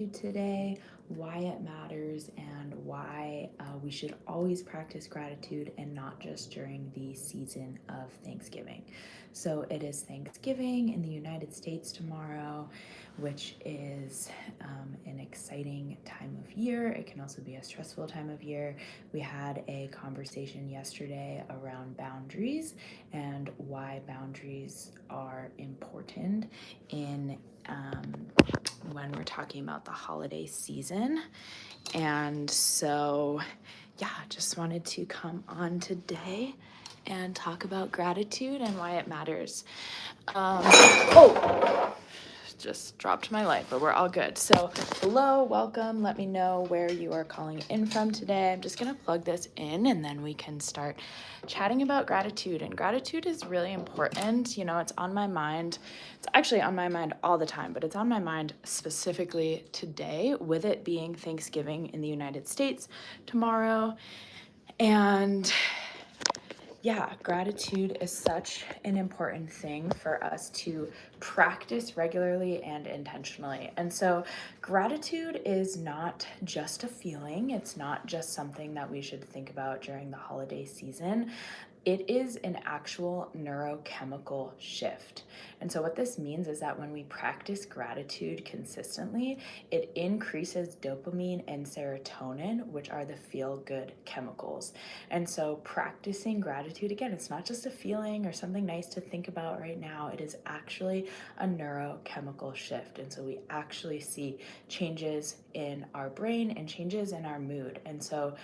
today, why it matters, and why we should always practice gratitude and not just during the season of Thanksgiving. So, it is Thanksgiving in the United States tomorrow, which is an exciting time of year. It can also be a stressful time of year. We had a conversation yesterday around boundaries and why boundaries are important in when we're talking about the holiday season. And so, yeah, just wanted to come on today and talk about gratitude and why it matters. Just dropped my light, but we're all good. So, hello, welcome. Let me know where you are calling in from today. I'm just going to plug this in and then we can start chatting about gratitude. And gratitude is really important. You know, it's on my mind. It's actually on my mind all the time, but it's on my mind specifically today, with it being Thanksgiving in the United States tomorrow. And yeah, gratitude is such an important thing for us to practice regularly and intentionally. And so, gratitude is not just a feeling, it's not just something that we should think about during the holiday season. It is an actual neurochemical shift. And so, what this means is that when we practice gratitude consistently, it increases dopamine and serotonin, which are the feel good chemicals. And so, practicing gratitude, again, it's not just a feeling or something nice to think about right now, it is actually a neurochemical shift. And so, we actually see changes in our brain and changes in our mood. And so,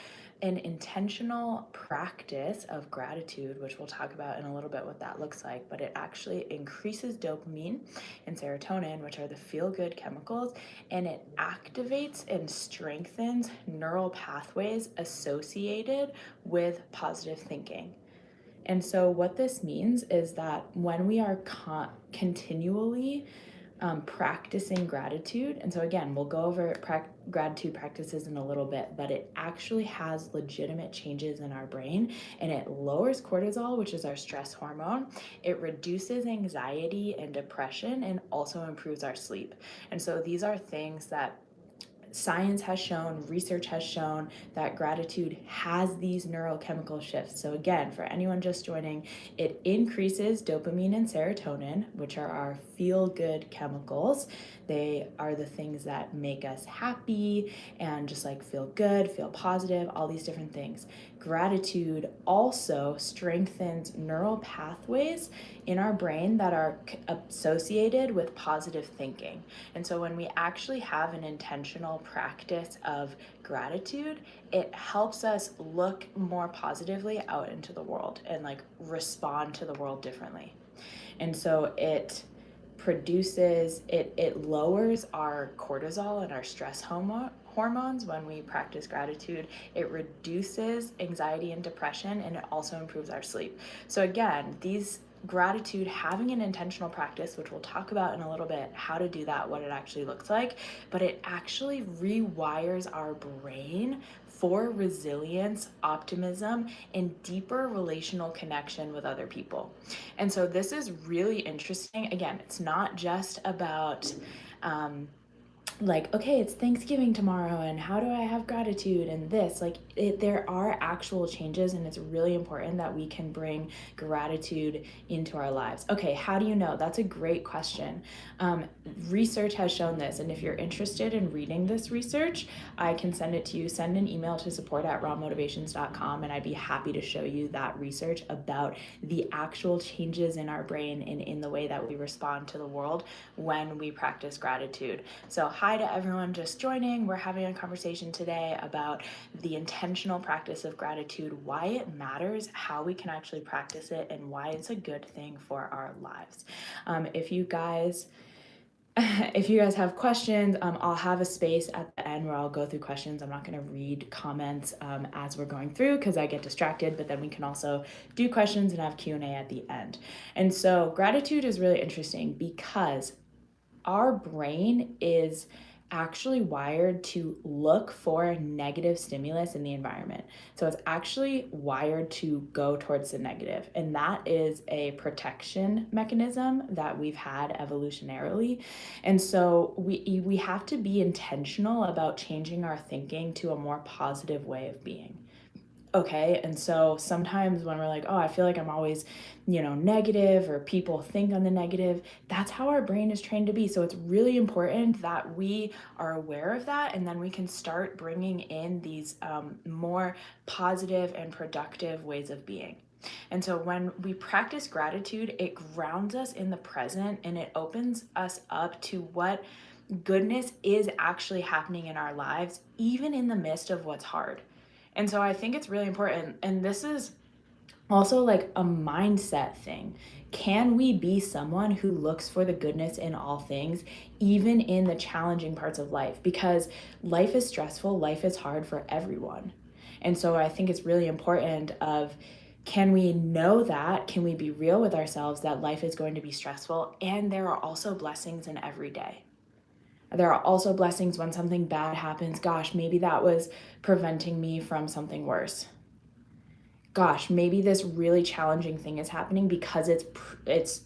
an intentional practice of gratitude, which we'll talk about in a little bit what that looks like, but it actually increases dopamine and serotonin, which are the feel-good chemicals, and it activates and strengthens neural pathways associated with positive thinking. And so what this means is that when we are continually practicing gratitude. And so again, we'll go over gratitude practices in a little bit, but it actually has legitimate changes in our brain, and it lowers cortisol, which is our stress hormone. It reduces anxiety and depression and also improves our sleep. And so these are things that science has shown, research has shown that gratitude has these neurochemical shifts. So again, for anyone just joining, it increases dopamine and serotonin, which are our feel-good chemicals. They are the things that make us happy and just like feel good, feel positive, all these different things. Gratitude also strengthens neural pathways in our brain that are associated with positive thinking. And so when we actually have an intentional practice of gratitude, it helps us look more positively out into the world and like respond to the world differently. And so it lowers our cortisol and our stress hormones when we practice gratitude. It reduces anxiety and depression, and it also improves our sleep. So again, these gratitude, having an intentional practice, which we'll talk about in a little bit, how to do that, what it actually looks like, but it actually rewires our brain for resilience, optimism, and deeper relational connection with other people. And so this is really interesting. Again, it's not just about like, okay, it's Thanksgiving tomorrow and how do I have gratitude and this, like there are actual changes, and it's really important that we can bring gratitude into our lives. Okay, how do you know? That's a great question. Research has shown this, and if you're interested in reading this research, I can send it to you. Send an email to support@rawmotivations.com and I'd be happy to show you that research about the actual changes in our brain and in the way that we respond to the world when we practice gratitude. So hi to everyone just joining. We're having a conversation today about the intentional practice of gratitude, why it matters, how we can actually practice it, and why it's a good thing for our lives. If you guys have questions, I'll have a space at the end where I'll go through questions. I'm not going to read comments as we're going through because I get distracted, but then we can also do questions and have Q&A at the end. And so gratitude is really interesting because our brain is actually wired to look for negative stimulus in the environment. So it's actually wired to go towards the negative. And that is a protection mechanism that we've had evolutionarily. And so we have to be intentional about changing our thinking to a more positive way of being. Okay, and so sometimes when we're like, oh, I feel like I'm always, negative, or people think on the negative, that's how our brain is trained to be. So it's really important that we are aware of that, and then we can start bringing in these more positive and productive ways of being. And so when we practice gratitude, it grounds us in the present, and it opens us up to what goodness is actually happening in our lives, even in the midst of what's hard. And so I think it's really important. And this is also like a mindset thing. Can we be someone who looks for the goodness in all things, even in the challenging parts of life? Because life is stressful, life is hard for everyone. And so I think it's really important of, can we know that? Can we be real with ourselves that life is going to be stressful, and there are also blessings in every day? There are also blessings when something bad happens. Gosh, maybe that was preventing me from something worse. Gosh, maybe this really challenging thing is happening because it's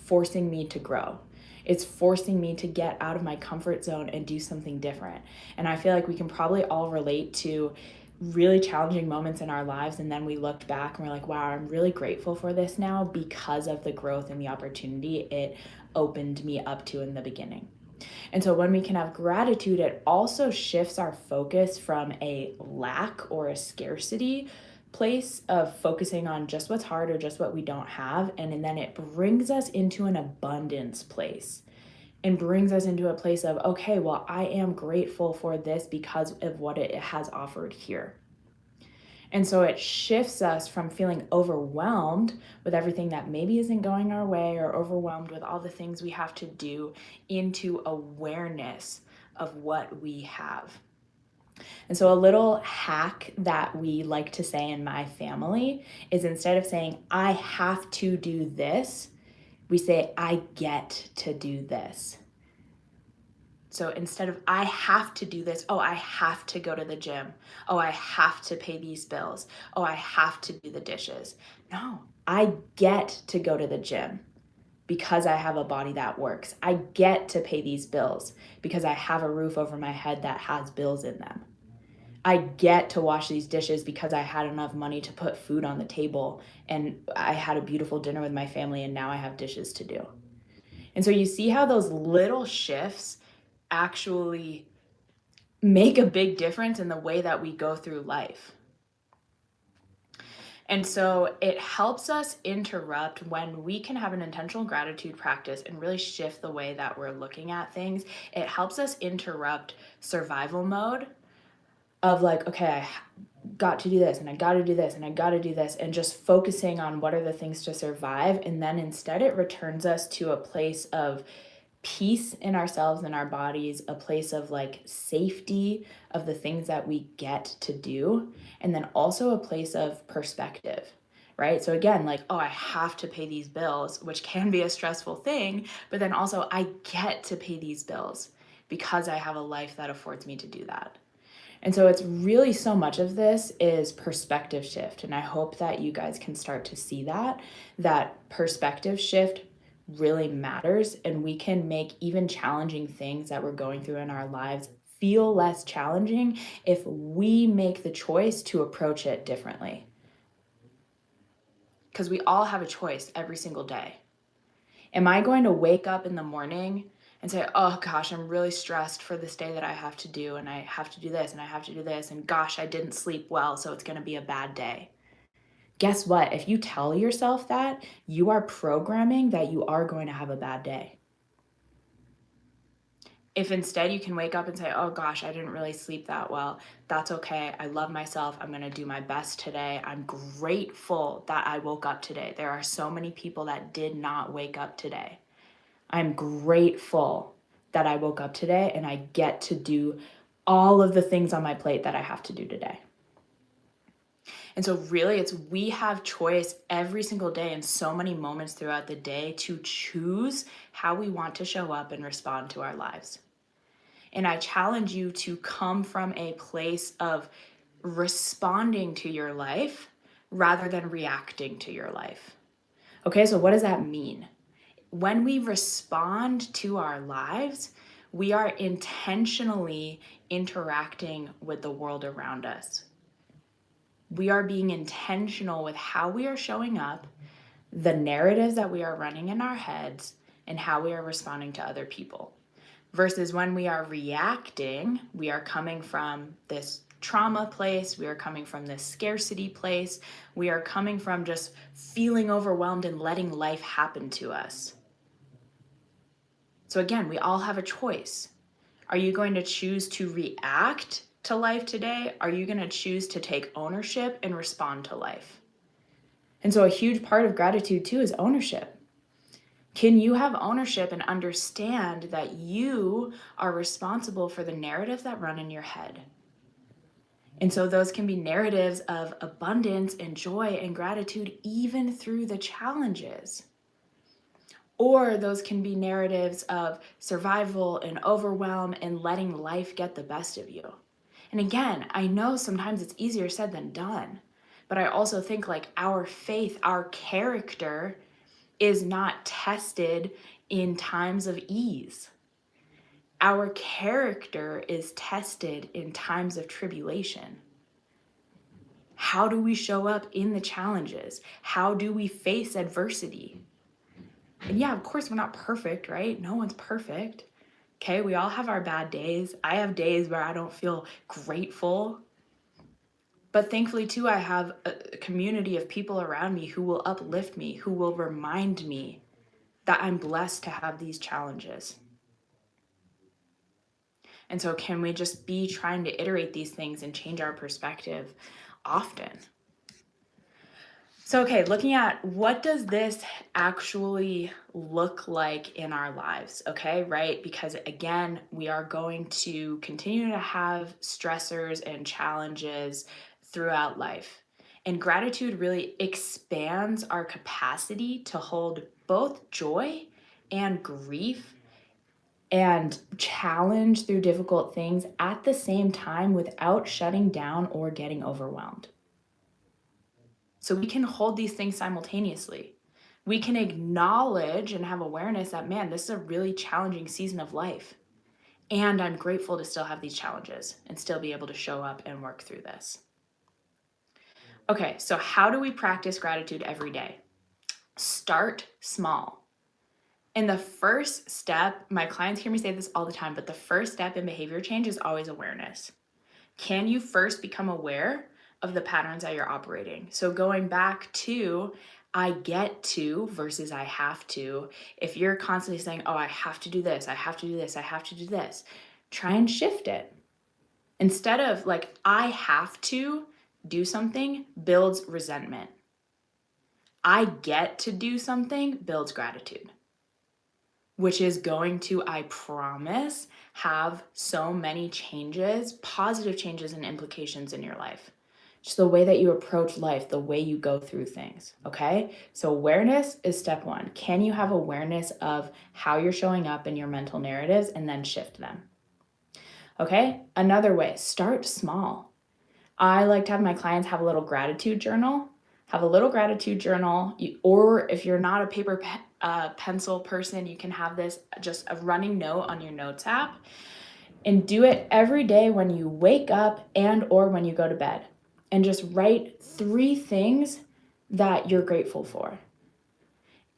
forcing me to grow. It's forcing me to get out of my comfort zone and do something different. And I feel like we can probably all relate to really challenging moments in our lives, and then we looked back and we're like, wow, I'm really grateful for this now because of the growth and the opportunity it opened me up to in the beginning. And so when we can have gratitude, it also shifts our focus from a lack or a scarcity place of focusing on just what's hard or just what we don't have. And then it brings us into an abundance place and brings us into a place of, okay, well, I am grateful for this because of what it has offered here. And so it shifts us from feeling overwhelmed with everything that maybe isn't going our way, or overwhelmed with all the things we have to do, into awareness of what we have. And so a little hack that we like to say in my family is, instead of saying, I have to do this, we say, I get to do this. So instead of I have to do this, oh, I have to go to the gym. Oh, I have to pay these bills. Oh, I have to do the dishes. No, I get to go to the gym because I have a body that works. I get to pay these bills because I have a roof over my head that has bills in them. I get to wash these dishes because I had enough money to put food on the table, and I had a beautiful dinner with my family, and now I have dishes to do. And so you see how those little shifts actually make a big difference in the way that we go through life. And so it helps us interrupt when we can have an intentional gratitude practice and really shift the way that we're looking at things. It helps us interrupt survival mode of like, okay, I got to do this, and I got to do this, and I got to do this, and just focusing on what are the things to survive. And then instead it returns us to a place of peace in ourselves and our bodies, a place of like safety of the things that we get to do, and then also a place of perspective, right? So again, like, oh, I have to pay these bills, which can be a stressful thing, but then also I get to pay these bills because I have a life that affords me to do that. And so it's really, so much of this is perspective shift. And I hope that you guys can start to see that perspective shift really matters, and we can make even challenging things that we're going through in our lives feel less challenging if we make the choice to approach it differently. Because we all have a choice every single day. Am I going to wake up in the morning and say, oh gosh, I'm really stressed for this day that I have to do, and I have to do this, and I have to do this, and gosh, I didn't sleep well, so it's going to be a bad day? Guess what? If you tell yourself that, you are programming that you are going to have a bad day. If instead you can wake up and say, oh gosh, I didn't really sleep that well, that's okay. I love myself. I'm going to do my best today. I'm grateful that I woke up today. There are so many people that did not wake up today. I'm grateful that I woke up today, and I get to do all of the things on my plate that I have to do today. And so really, we have choice every single day in so many moments throughout the day to choose how we want to show up and respond to our lives. And I challenge you to come from a place of responding to your life rather than reacting to your life. Okay, so what does that mean? When we respond to our lives, we are intentionally interacting with the world around us. We are being intentional with how we are showing up, the narratives that we are running in our heads, and how we are responding to other people. Versus when we are reacting, we are coming from this trauma place, we are coming from this scarcity place, we are coming from just feeling overwhelmed and letting life happen to us. So again, we all have a choice. Are you going to choose to react to life today? Are you going to choose to take ownership and respond to life? And so a huge part of gratitude too is ownership. Can you have ownership and understand that you are responsible for the narratives that run in your head? And so those can be narratives of abundance and joy and gratitude even through the challenges. Or those can be narratives of survival and overwhelm and letting life get the best of you. And again, I know sometimes it's easier said than done, but I also think like our faith, our character is not tested in times of ease. Our character is tested in times of tribulation. How do we show up in the challenges? How do we face adversity? And yeah, of course, we're not perfect, right? No one's perfect. Okay, we all have our bad days. I have days where I don't feel grateful. But thankfully, too, I have a community of people around me who will uplift me, who will remind me that I'm blessed to have these challenges. And so can we just be trying to iterate these things and change our perspective often? So, okay, looking at what does this actually look like in our lives, okay, right? Because again, we are going to continue to have stressors and challenges throughout life. And gratitude really expands our capacity to hold both joy and grief and challenge through difficult things at the same time without shutting down or getting overwhelmed. So we can hold these things simultaneously. We can acknowledge and have awareness that, man, this is a really challenging season of life. And I'm grateful to still have these challenges and still be able to show up and work through this. Okay, so how do we practice gratitude every day? Start small. And the first step, my clients hear me say this all the time, but the first step in behavior change is always awareness. Can you first become aware of the patterns that you're operating? So going back to I get to versus I have to. If you're constantly saying, oh, I have to do this, I have to do this, I have to do this, try and shift it. Instead of like, I have to do something builds resentment. I get to do something builds gratitude, which is going to, I promise, have so many changes, positive changes and implications in your life. Just the way that you approach life, the way you go through things, okay? So awareness is step one. Can you have awareness of how you're showing up in your mental narratives and then shift them? Okay, another way, start small. I like to have my clients have a little gratitude journal. Have a little gratitude journal, or if you're not a paper pencil person, you can have this just a running note on your notes app, and do it every day when you wake up and or when you go to bed, and just write 3 things that you're grateful for.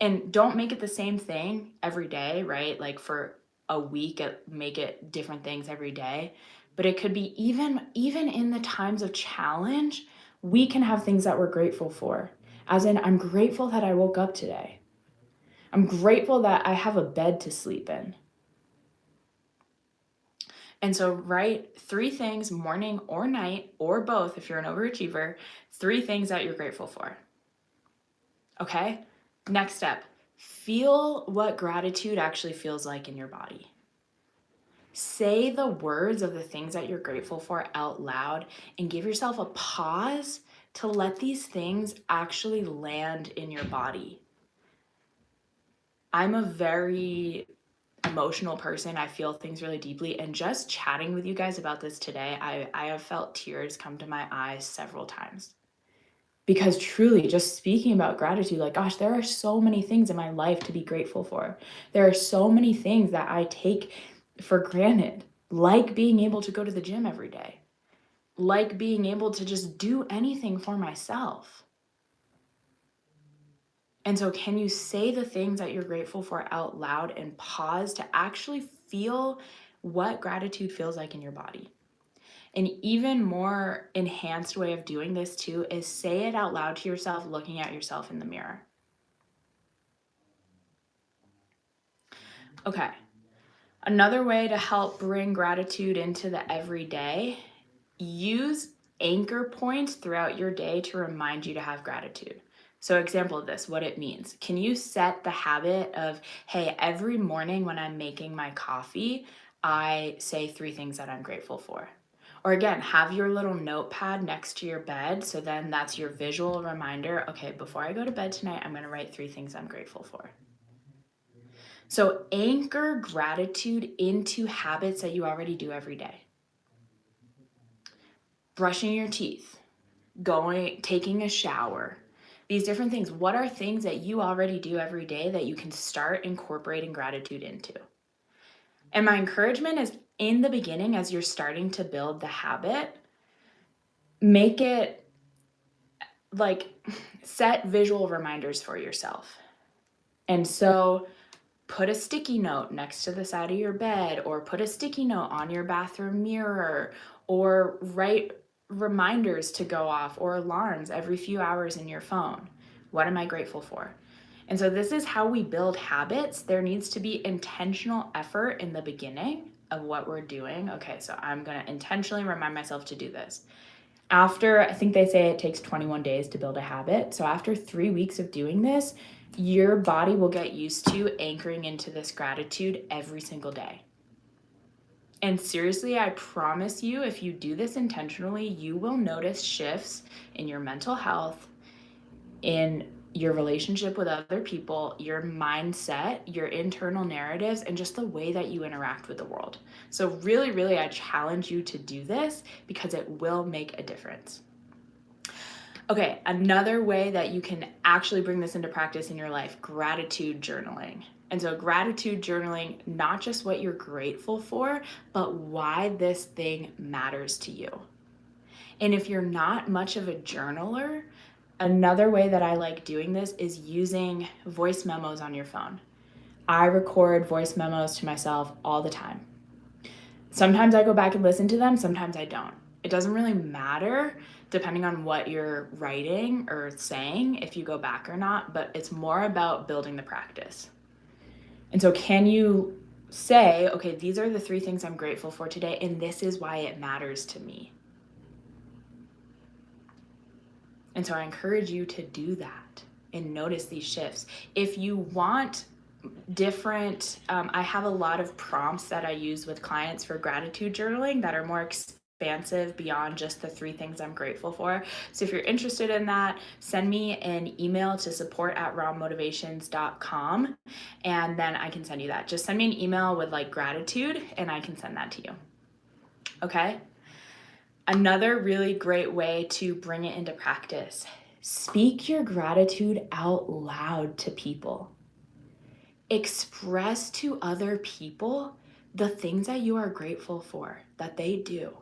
And don't make it the same thing every day, right? Like for a week, make it different things every day. But it could be even in the times of challenge, we can have things that we're grateful for. As in, I'm grateful that I woke up today. I'm grateful that I have a bed to sleep in. And so write 3 things, morning or night, or both if you're an overachiever, 3 things that you're grateful for. Okay? Next step, feel what gratitude actually feels like in your body. Say the words of the things that you're grateful for out loud and give yourself a pause to let these things actually land in your body. I'm a very emotional person. I feel things really deeply. And just chatting with you guys about this today, I have felt tears come to my eyes several times. Because truly, just speaking about gratitude, like, gosh, there are so many things in my life to be grateful for. There are so many things that I take for granted, like being able to go to the gym every day, like being able to just do anything for myself. And so, can you say the things that you're grateful for out loud and pause to actually feel what gratitude feels like in your body? An even more enhanced way of doing this too is say it out loud to yourself, looking at yourself in the mirror. Okay. Another way to help bring gratitude into the everyday, use anchor points throughout your day to remind you to have gratitude. So, example of this, what it means. Can you set the habit of, hey, every morning when I'm making my coffee, I say 3 things that I'm grateful for? Or again, have your little notepad next to your bed. So then that's your visual reminder. Okay, before I go to bed tonight, I'm going to write 3 things I'm grateful for. So anchor gratitude into habits that you already do every day. Brushing your teeth, taking a shower, these different things. What are things that you already do every day that you can start incorporating gratitude into? And my encouragement is in the beginning, as you're starting to build the habit, make it like set visual reminders for yourself. And so put a sticky note next to the side of your bed, or put a sticky note on your bathroom mirror, or write reminders to go off or alarms every few hours in your phone. What am I grateful for? And so this is how we build habits. There needs to be intentional effort in the beginning of what we're doing. Okay, so I'm going to intentionally remind myself to do this. After, I think they say it takes 21 days to build a habit. So after 3 weeks of doing this, your body will get used to anchoring into this gratitude every single day. And seriously, I promise you, if you do this intentionally, you will notice shifts in your mental health, in your relationship with other people, your mindset, your internal narratives, and just the way that you interact with the world. So really, really, I challenge you to do this because it will make a difference. Okay, another way that you can actually bring this into practice in your life, gratitude journaling. And so gratitude journaling, not just what you're grateful for, but why this thing matters to you. And if you're not much of a journaler, another way that I like doing this is using voice memos on your phone. I record voice memos to myself all the time. Sometimes I go back and listen to them, sometimes I don't. It doesn't really matter depending on what you're writing or saying if you go back or not, but it's more about building the practice. And so can you say, okay, these are the 3 things I'm grateful for today, and this is why it matters to me. And so I encourage you to do that and notice these shifts. If you want different, I have a lot of prompts that I use with clients for gratitude journaling that are more expansive beyond just the 3 things I'm grateful for. So if you're interested in that, send me an email to support@rawmotivations.com, and then I can send you that. Just send me an email with like gratitude and I can send that to you. Okay? Another really great way to bring it into practice, speak your gratitude out loud to people. Express to other people the things that you are grateful for, that they do.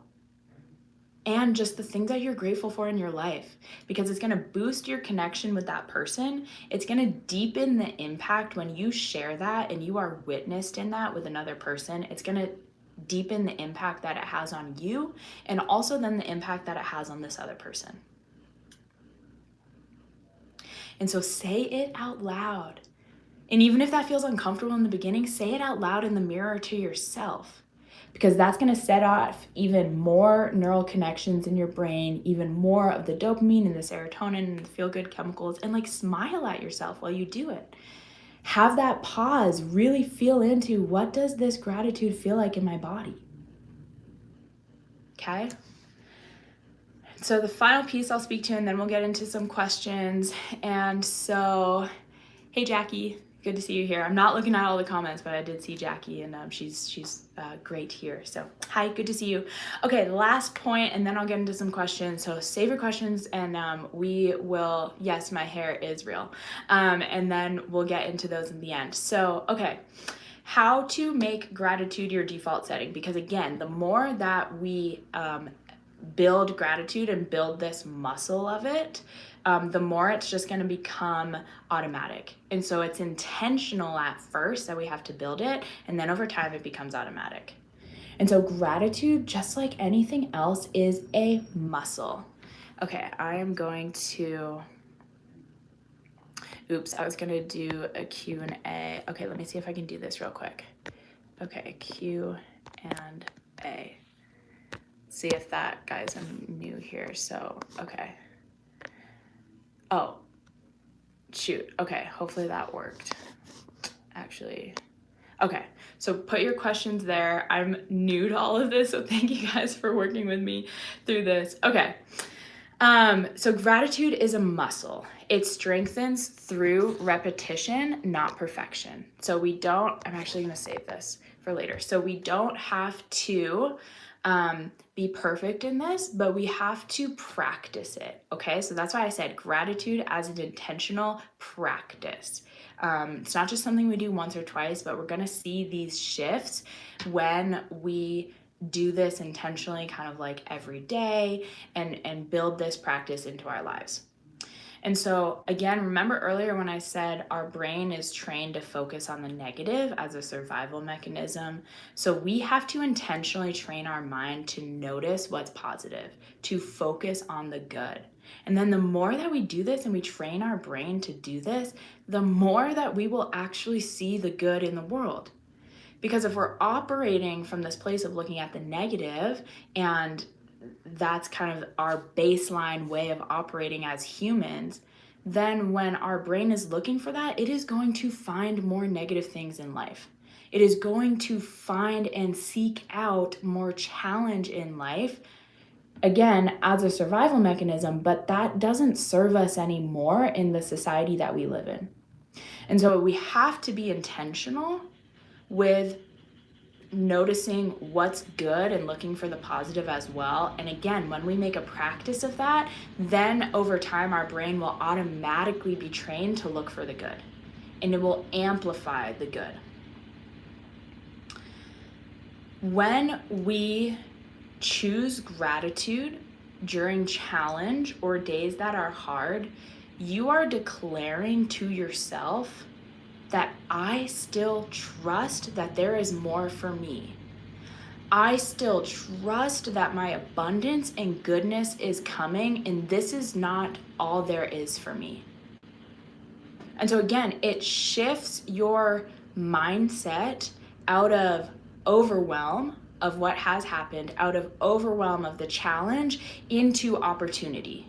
And just the things that you're grateful for in your life, because it's going to boost your connection with that person. It's going to deepen the impact when you share that and you are witnessed in that with another person. It's going to deepen the impact that it has on you, and also then the impact that it has on this other person. And so say it out loud. And even if that feels uncomfortable in the beginning, say it out loud in the mirror to yourself, because that's going to set off even more neural connections in your brain, even more of the dopamine and the serotonin and the feel-good chemicals, and like smile at yourself while you do it. Have that pause, really feel into, what does this gratitude feel like in my body? Okay? So the final piece I'll speak to, and then we'll get into some questions. And so, hey Jackie, Good to see you here. I'm not looking at all the comments, but I did see Jackie, and she's great here. So hi, good to see you. Okay, last point, and then I'll get into some questions. So save your questions, and we will. Yes, my hair is real, and then we'll get into those in the end. So okay, how to make gratitude your default setting? Because again, the more that we build gratitude and build this muscle of it, the more it's just going to become automatic. And so it's intentional at first that we have to build it, and then over time it becomes automatic. And so gratitude, just like anything else, is a muscle. Okay, I am going to, oops, I was going to do a Q&A. Okay, let me see if I can do this real quick. Okay, Q&A. See if that, guys, I'm new here, so okay. Oh, shoot. Okay, hopefully that worked. Actually, okay. So put your questions there. I'm new to all of this, so thank you guys for working with me through this. Okay. So gratitude is a muscle. It strengthens through repetition, not perfection. So we don't, I'm actually going to save this for later. So we don't have to be perfect in this, but we have to practice it. Okay, so that's why I said gratitude as an intentional practice. It's not just something we do once or twice, but we're going to see these shifts when we do this intentionally, kind of like every day, and build this practice into our lives. And so again, remember earlier when I said our brain is trained to focus on the negative as a survival mechanism. So we have to intentionally train our mind to notice what's positive, to focus on the good. And then the more that we do this and we train our brain to do this, the more that we will actually see the good in the world. Because if we're operating from this place of looking at the negative, and that's kind of our baseline way of operating as humans, then when our brain is looking for that, it is going to find more negative things in life. It is going to find and seek out more challenge in life, again, as a survival mechanism, but that doesn't serve us anymore in the society that we live in. And so we have to be intentional with noticing what's good and looking for the positive as well. And again, when we make a practice of that, then over time our brain will automatically be trained to look for the good, and it will amplify the good. When we choose gratitude during challenge or days that are hard, you are declaring to yourself that I still trust that there is more for me. I still trust that my abundance and goodness is coming, and this is not all there is for me. And so again, it shifts your mindset out of overwhelm of what has happened, out of overwhelm of the challenge, into opportunity.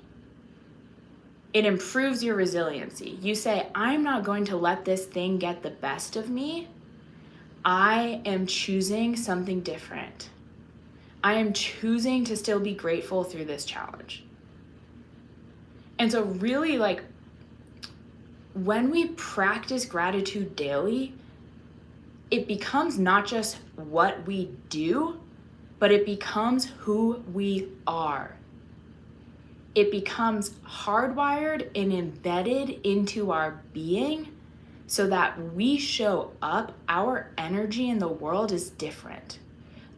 It improves your resiliency. You say, I'm not going to let this thing get the best of me. I am choosing something different. I am choosing to still be grateful through this challenge. And so really, like, when we practice gratitude daily, it becomes not just what we do, but it becomes who we are. It becomes hardwired and embedded into our being so that we show up, our energy in the world is different.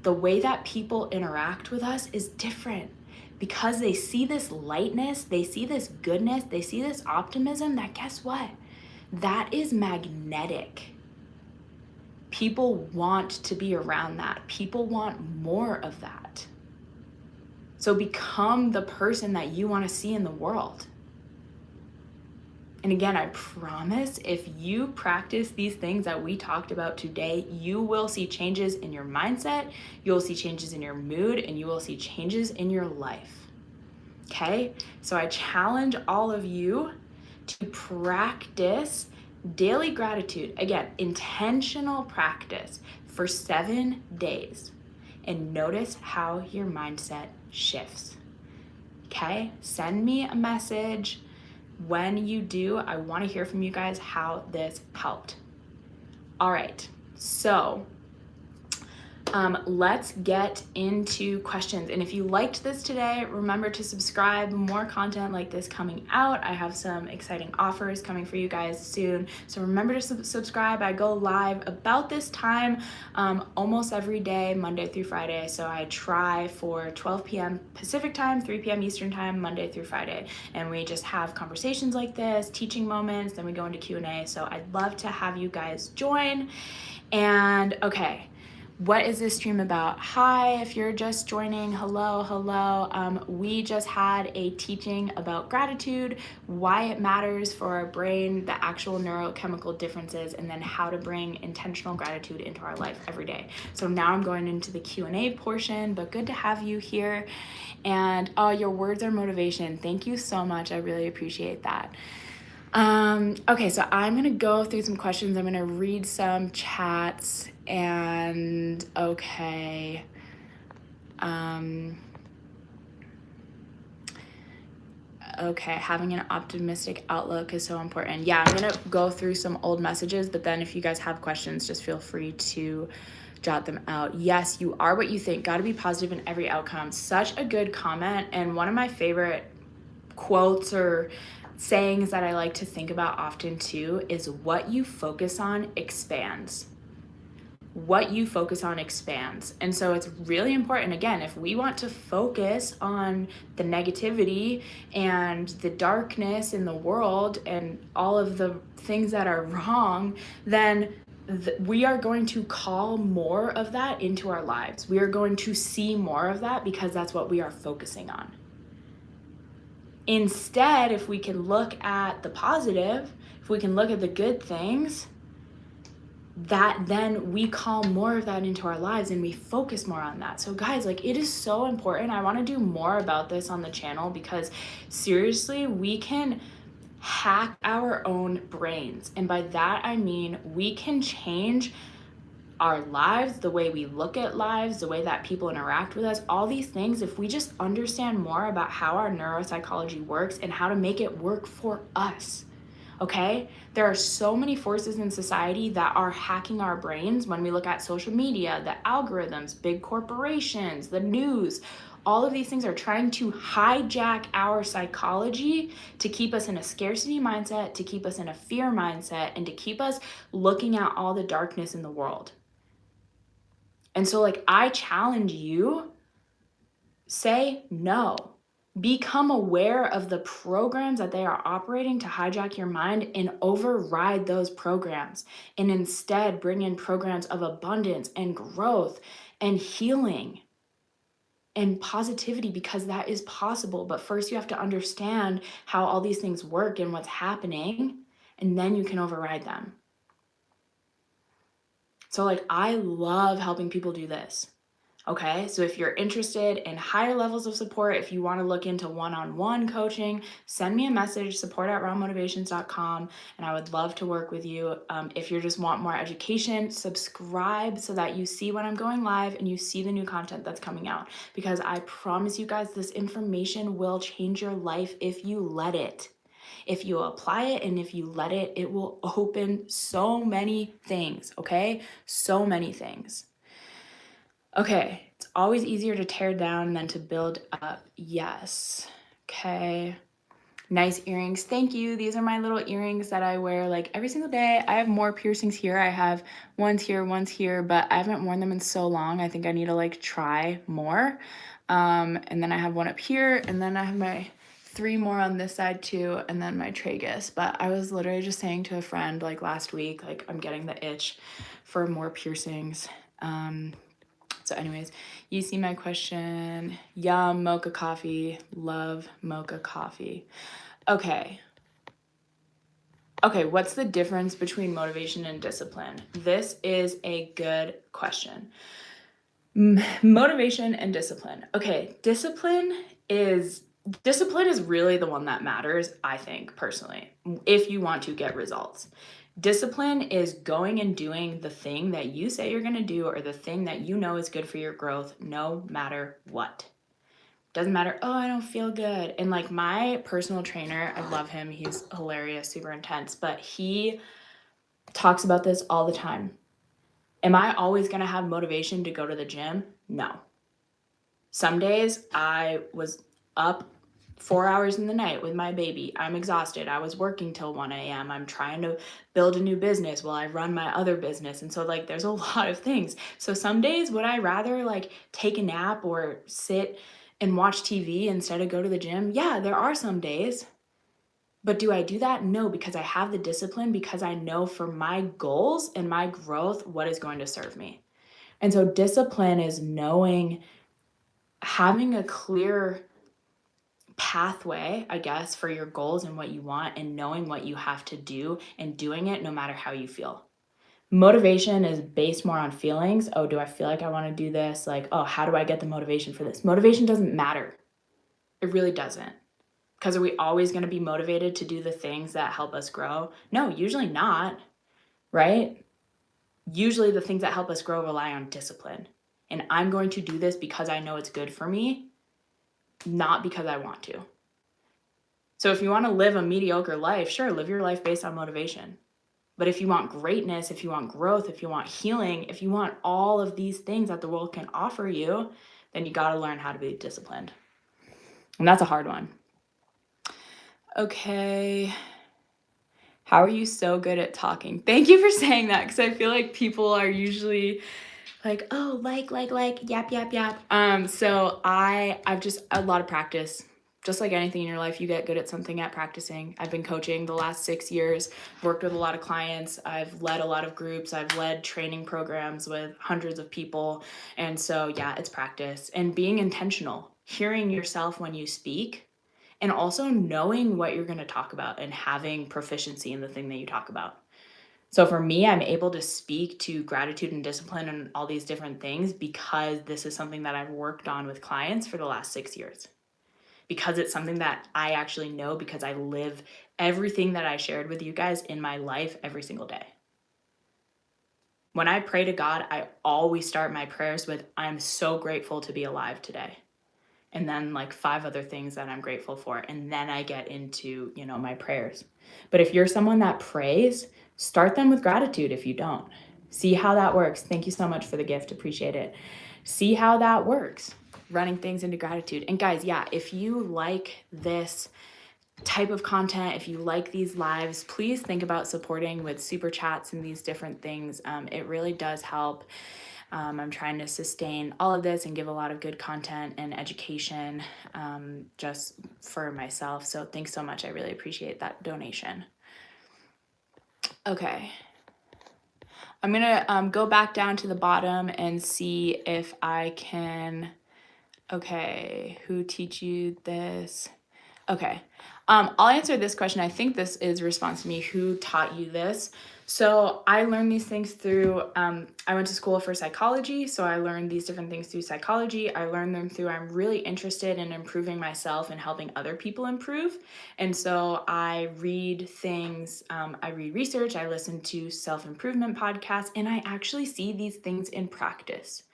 The way that people interact with us is different because they see this lightness, they see this goodness, they see this optimism that, guess what? That is magnetic. People want to be around that. People want more of that. So become the person that you want to see in the world. And again, I promise if you practice these things that we talked about today, you will see changes in your mindset, you'll see changes in your mood, and you will see changes in your life. Okay? So I challenge all of you to practice daily gratitude. Again, intentional practice for 7 days. And notice how your mindset shifts. Okay? Send me a message. When you do, I want to hear from you guys how this helped. All right, so let's get into questions. And if you liked this today, remember to subscribe. More content like this coming out. I have some exciting offers coming for you guys soon. So remember to subscribe. I go live about this time almost every day, Monday through Friday. So I try for 12 p.m. Pacific time, 3 p.m. Eastern time, Monday through Friday. And we just have conversations like this, teaching moments, then we go into Q&A. So I'd love to have you guys join. And okay. What is this stream about? Hi, if you're just joining, hello. We just had a teaching about gratitude, why it matters for our brain, the actual neurochemical differences, and then how to bring intentional gratitude into our life every day. So now I'm going into the Q&A portion, but good to have you here. And your words are motivation. Thank you so much. I really appreciate that. Okay, so I'm gonna go through some questions. I'm gonna read some chats and okay. Okay, having an optimistic outlook is so important. Yeah, I'm gonna go through some old messages, but then if you guys have questions, just feel free to jot them out. Yes, you are what you think. Gotta be positive in every outcome. Such a good comment, and one of my favorite quotes or sayings that I like to think about often too is what you focus on expands. What you focus on expands. And so it's really important, again, if we want to focus on the negativity and the darkness in the world and all of the things that are wrong, then we are going to call more of that into our lives. We are going to see more of that because that's what we are focusing on. Instead, if we can look at the positive, if we can look at the good things, that then we call more of that into our lives and we focus more on that. So guys, like, it is so important. I want to do more about this on the channel because seriously, we can hack our own brains. And by that, I mean, we can change our lives, the way we look at lives, the way that people interact with us, all these things, if we just understand more about how our neuropsychology works and how to make it work for us, okay? There are so many forces in society that are hacking our brains when we look at social media, the algorithms, big corporations, the news. All of these things are trying to hijack our psychology to keep us in a scarcity mindset, to keep us in a fear mindset, and to keep us looking at all the darkness in the world. And so, like, I challenge you, say no. Become aware of the programs that they are operating to hijack your mind and override those programs. And instead bring in programs of abundance and growth and healing and positivity, because that is possible. But first you have to understand how all these things work and what's happening, and then you can override them. So like, I love helping people do this. Okay, so if you're interested in higher levels of support, if you want to look into one-on-one coaching, send me a message, support@rawmotivations.com, and I would love to work with you. If you just want more education, subscribe so that you see when I'm going live and you see the new content that's coming out, because I promise you guys, this information will change your life if you let it. If you apply it and if you let it, it will open so many things, okay? So many things. Okay, it's always easier to tear down than to build up. Yes. Okay. Nice earrings. Thank you. These are my little earrings that I wear like every single day. I have more piercings here. I have one's here, but I haven't worn them in so long. I think I need to like try more. And then I have one up here, and then I have my 3 more on this side too, and then my tragus. But I was literally just saying to a friend like last week, like, I'm getting the itch for more piercings. So anyways, you see my question. Yum, mocha coffee. Love mocha coffee. Okay, what's the difference between motivation and discipline? This is a good question. Motivation and discipline. Okay, discipline is really the one that matters, I think, personally, if you want to get results. Discipline is going and doing the thing that you say you're going to do, or the thing that you know is good for your growth, no matter what. Doesn't matter, oh, I don't feel good. And like, my personal trainer, I love him. He's hilarious, super intense, but he talks about this all the time. Am I always going to have motivation to go to the gym? No. Some days I was up 4 hours in the night with my baby. I'm exhausted. I was working till 1 a.m. I'm trying to build a new business while I run my other business. And so like there's a lot of things. So some days would I rather like take a nap or sit and watch TV instead of go to the gym? Yeah, there are some days. But do I do that? No, because I have the discipline, because I know for my goals and my growth what is going to serve me. And so discipline is knowing, having a clear pathway, I guess, for your goals and what you want, and knowing what you have to do and doing it no matter how you feel. Motivation is based more on feelings. Oh, do I feel like I want to do this? Like, oh, how do I get the motivation for this? Motivation doesn't matter. It really doesn't. Because are we always going to be motivated to do the things that help us grow? No, usually not, right? Usually the things that help us grow rely on discipline. And I'm going to do this because I know it's good for me, not because I want to. So if you want to live a mediocre life, sure, live your life based on motivation. But if you want greatness, if you want growth, if you want healing, if you want all of these things that the world can offer you, then you got to learn how to be disciplined. And that's a hard one. Okay. How are you so good at talking? Thank you for saying that, because I feel like people are usually like, oh, yap. So I've just a lot of practice. Just like anything in your life, you get good at something at practicing. I've been coaching the last 6 years, worked with a lot of clients. I've led a lot of groups. I've led training programs with hundreds of people. And so, yeah, it's practice and being intentional, hearing yourself when you speak, and also knowing what you're going to talk about and having proficiency in the thing that you talk about. So for me, I'm able to speak to gratitude and discipline and all these different things because this is something that I've worked on with clients for the last 6 years. Because it's something that I actually know, because I live everything that I shared with you guys in my life every single day. When I pray to God, I always start my prayers with, I'm so grateful to be alive today. And then like 5 other things that I'm grateful for. And then I get into, my prayers. But if you're someone that prays, start them with gratitude if you don't. See how that works. Thank you so much for the gift. Appreciate it. See how that works, running things into gratitude. And guys, yeah, if you like this type of content, if you like these lives, please think about supporting with super chats and these different things. It really does help. I'm trying to sustain all of this and give a lot of good content and education just for myself. So thanks so much. I really appreciate that donation. Okay. I'm going to go back down to the bottom and see if I can. Okay. Who teach you this? Okay. I'll answer this question. I think this is a response to me. Who taught you this? So I learned these things through, I went to school for psychology. So I learned these different things through psychology. I learned them through, I'm really interested in improving myself and helping other people improve. And so I read things, I read research, I listen to self-improvement podcasts, and I actually see these things in practice.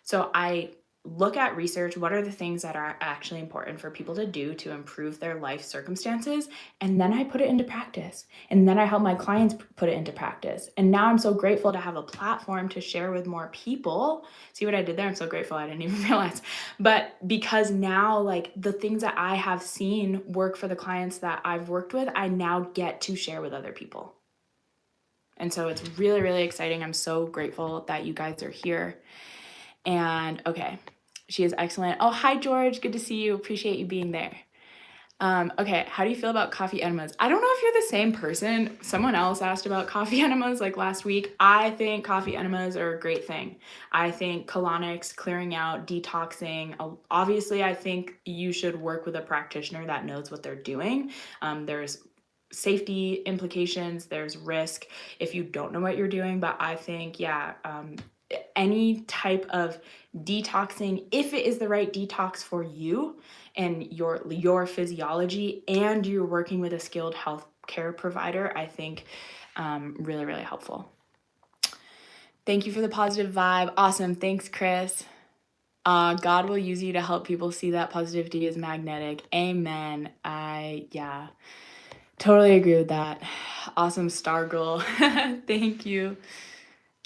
So I look at research, what are the things that are actually important for people to do to improve their life circumstances, and then I put it into practice, and then I help my clients put it into practice. And now I'm so grateful to have a platform to share with more people. See what I did there? I'm so grateful. I didn't even realize. But because now, like, the things that I have seen work for the clients that I've worked with, I now get to share with other people. And so it's really, really exciting. I'm so grateful that you guys are here. And okay, she is excellent. Oh, hi, George. Good to see you. Appreciate you being there. Okay, how do you feel about coffee enemas? I don't know if you're the same person. Someone else asked about coffee enemas like last week. I think coffee enemas are a great thing. I think colonics, clearing out, detoxing. Obviously, I think you should work with a practitioner that knows what they're doing. There's safety implications, there's risk if you don't know what you're doing, but I think, yeah, any type of detoxing, if it is the right detox for you and your physiology, and you're working with a skilled healthcare provider, I think really, really helpful. Thank you for the positive vibe. Awesome. Thanks, Chris. God will use you to help people see that positivity is magnetic. Amen. Yeah. Totally agree with that. Awesome star girl. Thank you.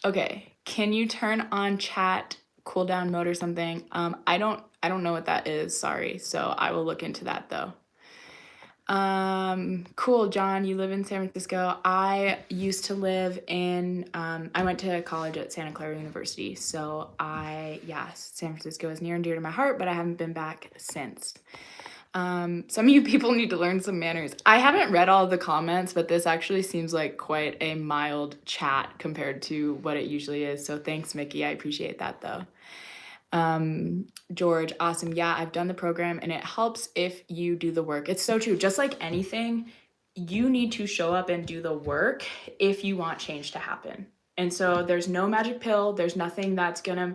Okay, can you turn on chat cooldown mode or something? I don't know what that is, sorry. So I will look into that though. Cool, John, you live in San Francisco. I used to live in, I went to college at Santa Clara University. So San Francisco is near and dear to my heart, but I haven't been back since. Some of you people need to learn some manners. I haven't read all of the comments, but this actually seems like quite a mild chat compared to what it usually is. So thanks, Mickey. I appreciate that though. George, awesome. Yeah, I've done the program and it helps if you do the work. It's so true. Just like anything, you need to show up and do the work if you want change to happen. And so there's no magic pill. There's nothing that's going to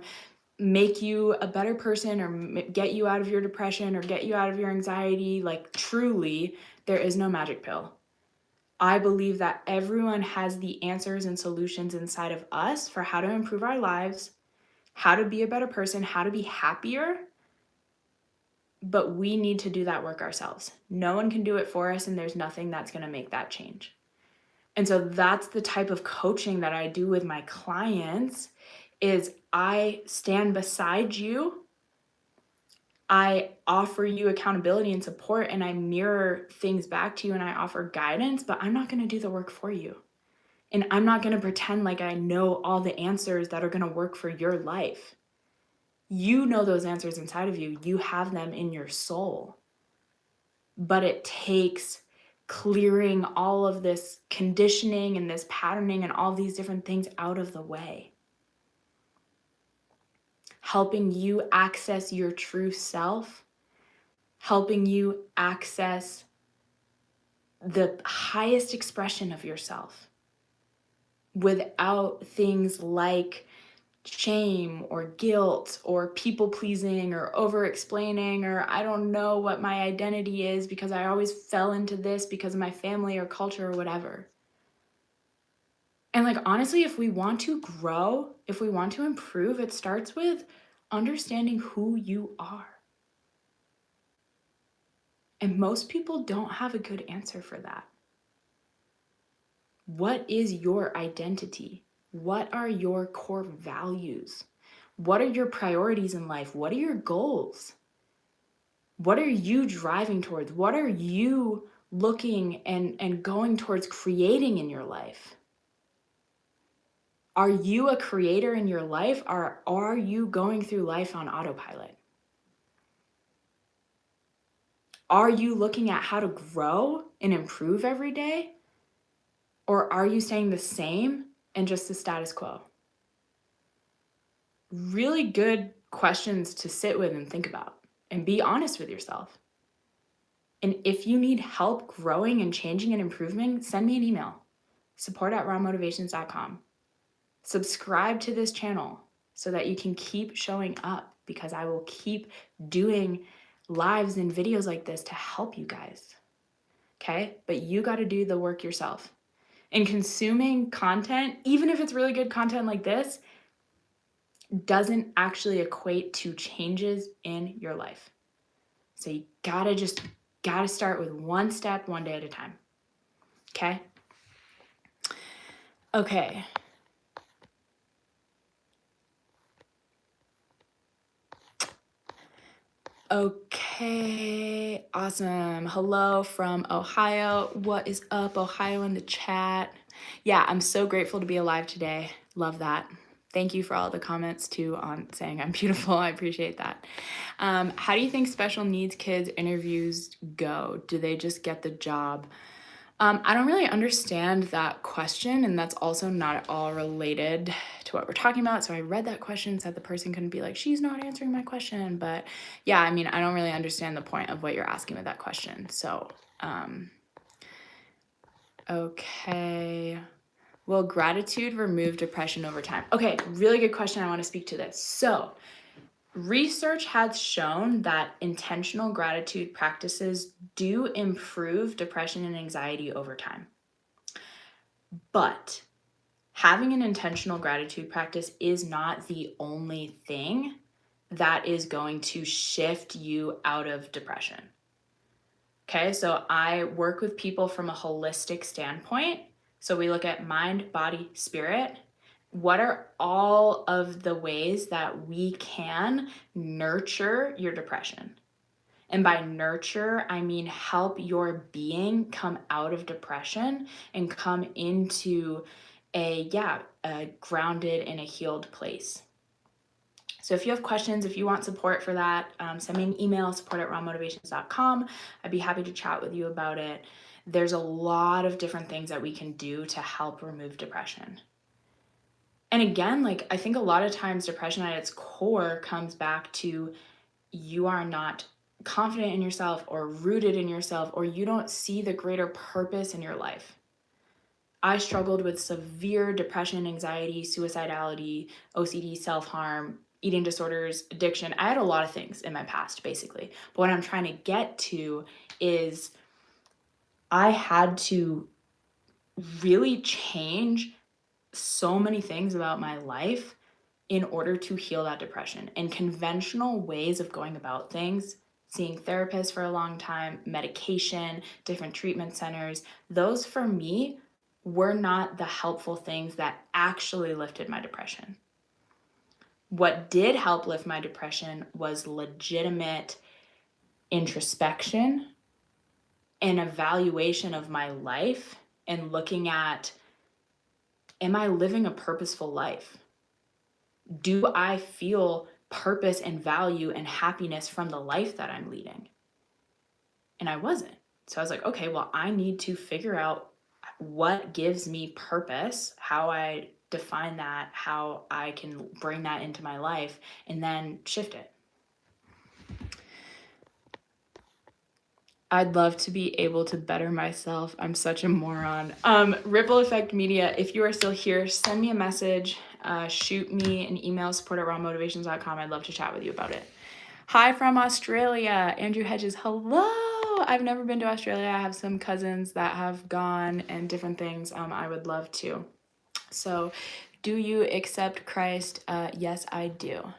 make you a better person or get you out of your depression or get you out of your anxiety. Like truly, there is no magic pill. I believe that everyone has the answers and solutions inside of us for how to improve our lives, how to be a better person, how to be happier, but we need to do that work ourselves. No one can do it for us, and there's nothing that's going to make that change. And so that's the type of coaching that I do with my clients is I stand beside you, I offer you accountability and support, and I mirror things back to you and I offer guidance, but I'm not going to do the work for you. And I'm not going to pretend like I know all the answers that are going to work for your life. You know those answers inside of you. You have them in your soul. But it takes clearing all of this conditioning and this patterning and all these different things out of the way. Helping you access your true self, helping you access the highest expression of yourself without things like shame or guilt or people pleasing or over explaining or I don't know what my identity is because I always fell into this because of my family or culture or whatever. And like honestly, if we want to grow, if we want to improve, it starts with understanding who you are. And most people don't have a good answer for that. What is your identity? What are your core values? What are your priorities in life? What are your goals? What are you driving towards? What are you looking and going towards creating in your life? Are you a creator in your life, or are you going through life on autopilot? Are you looking at how to grow and improve every day? Or are you staying the same and just the status quo? Really good questions to sit with and think about and be honest with yourself. And if you need help growing and changing and improving, send me an email, support@rawmotivations.com. Subscribe to this channel so that you can keep showing up because I will keep doing lives and videos like this to help you guys. Okay? But you got to do the work yourself. And consuming content, even if it's really good content like this, doesn't actually equate to changes in your life. So you gotta start with one step, one day at a time. Okay? Okay. Okay, awesome. Hello from Ohio. What is up, Ohio, in the chat? Yeah, I'm so grateful to be alive today. Love that. Thank you for all the comments too on saying I'm beautiful. I appreciate that. How do you think special needs kids interviews go? Do they just get the job? I don't really understand that question, and that's also not at all related to what we're talking about. So I read that question so that the person couldn't be like, she's not answering my question. But yeah, I mean, I don't really understand the point of what you're asking with that question. So, okay. Will gratitude remove depression over time? Okay, really good question. I want to speak to this. So, research has shown that intentional gratitude practices do improve depression and anxiety over time. But having an intentional gratitude practice is not the only thing that is going to shift you out of depression. Okay, so I work with people from a holistic standpoint. So we look at mind, body, spirit. What are all of the ways that we can nurture your depression? And by nurture, I mean help your being come out of depression and come into a grounded and a healed place. So if you have questions, if you want support for that, send me an email, support@rawmotivations.com. I'd be happy to chat with you about it. There's a lot of different things that we can do to help remove depression. And again, like, I think a lot of times depression at its core comes back to you are not confident in yourself or rooted in yourself, or you don't see the greater purpose in your life. I struggled with severe depression, anxiety, suicidality, OCD, self-harm, eating disorders, addiction. I had a lot of things in my past, basically. But what I'm trying to get to is I had to really change so many things about my life in order to heal that depression. And conventional ways of going about things, seeing therapists for a long time, medication, different treatment centers, those for me were not the helpful things that actually lifted my depression. What did help lift my depression was legitimate introspection and evaluation of my life and looking at, am I living a purposeful life? Do I feel purpose and value and happiness from the life that I'm leading? And I wasn't. So I was like, okay, well, I need to figure out what gives me purpose, how I define that, how I can bring that into my life, and then shift it. I'd love to be able to better myself. I'm such a moron. Ripple Effect Media, if you are still here, send me a message, shoot me an email, support@rawmotivations.com. I'd love to chat with you about it. Hi from Australia, Andrew Hedges. Hello. I've never been to Australia. I have some cousins that have gone and different things. I would love to. So, do you accept Christ? Yes, I do.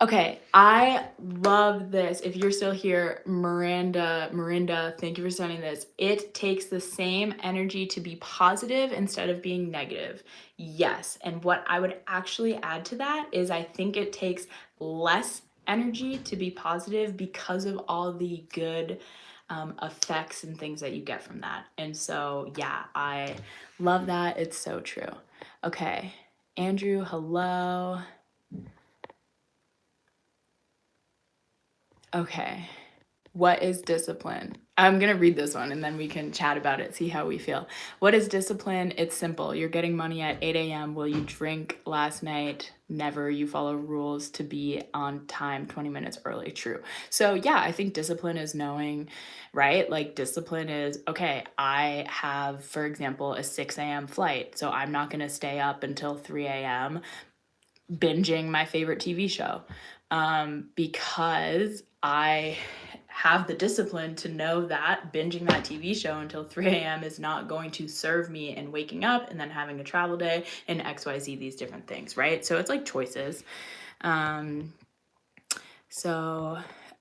Okay, I love this. If you're still here, Miranda, thank you for sending this. It takes the same energy to be positive instead of being negative. Yes, and what I would actually add to that is I think it takes less energy to be positive because of all the good effects and things that you get from that. And so, yeah, I love that. It's so true. Okay, Andrew, hello. Okay. What is discipline? I'm going to read this one and then we can chat about it, see how we feel. What is discipline? It's simple. You're getting money at 8 a.m. Will you drink last night? Never. You follow rules to be on time 20 minutes early. True. So yeah, I think discipline is knowing, right? Like discipline is, okay, I have, for example, a 6 a.m. flight. So I'm not going to stay up until 3 a.m. binging my favorite TV show because I have the discipline to know that binging that TV show until 3 a.m. is not going to serve me in waking up and then having a travel day and XYZ, these different things, right? So it's like choices.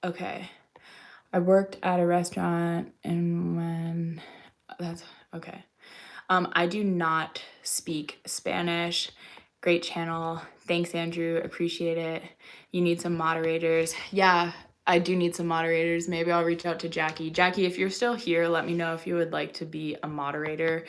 Okay. I worked at a restaurant and that's okay. I do not speak Spanish. Great channel. Thanks, Andrew. Appreciate it. You need some moderators. Yeah, I do need some moderators. Maybe I'll reach out to Jackie. Jackie, if you're still here, let me know if you would like to be a moderator.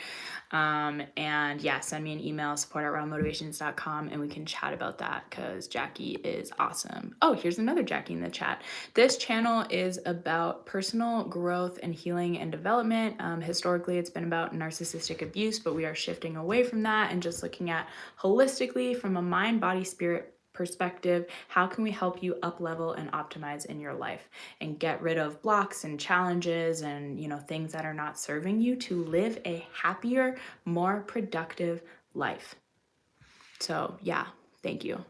And yeah, send me an email, support@rawmotivations.com, and we can chat about that because Jackie is awesome. Oh, here's another Jackie in the chat. This channel is about personal growth and healing and development. Historically, it's been about narcissistic abuse, but we are shifting away from that and just looking at holistically from a mind, body, spirit perspective, how can we help you up level and optimize in your life and get rid of blocks and challenges and things that are not serving you to live a happier, more productive life. So yeah, thank you.